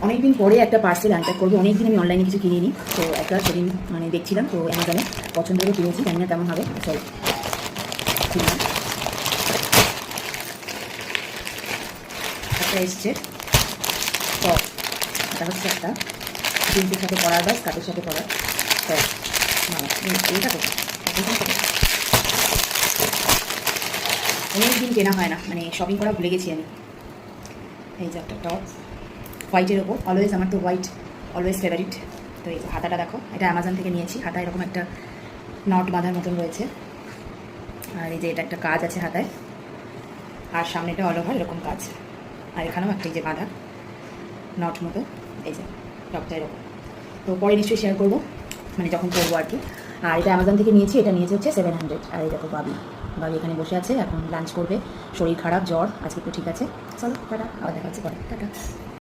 অনেকদিন পরে একটা পার্সেল আনপ্যাক করবো। অনেকদিন আমি অনলাইনে কিছু কিনিনি, তো একটা সেদিন মানে দেখছিলাম, তো অ্যামাজনে পছন্দ করে কিনেছি। জানি না কেমন হবে। চলো কিনলাম। একটা এসছে টপ, এটা হচ্ছে একটা জিন্সের সাথে পরার বা স্কার্টের সাথে পরার টপ। এইটা কোথায় অনেকদিন কেনা হয় না, মানে শপিং করা ভুলে গেছি আমি। এই যে একটা টপ হোয়াইটের ওপর, অলওয়েজ আমার তো হোয়াইট অলওয়েজ ফেভারিট। তো এই যে হাতাটা দেখো, এটা অ্যামাজন থেকে নিয়েছি। হাতা এরকম একটা নট বাঁধার মতন রয়েছে, আর এই যে এটা একটা কাজ আছে হাতায়, আর সামনেটা অল ওভার এরকম কাজ, আর এখানেও একটা এই যে বাঁধা নট মতো। এই যে টপটা এরকম। তো পরে নিশ্চয়ই শেয়ার করবো, মানে যখন করবো আর কি। আর এটা অ্যামাজন থেকে নিয়েছি, এটা নিয়েছে হচ্ছে 700। আর এই দেখো বাবি এখানে বসে আছে, এখন লাঞ্চ করবে। শরীর খারাপ, জ্বর, আজকে একটু ঠিক আছে। চলো টাটা, আবার দেখা হচ্ছে পরে, টাটা।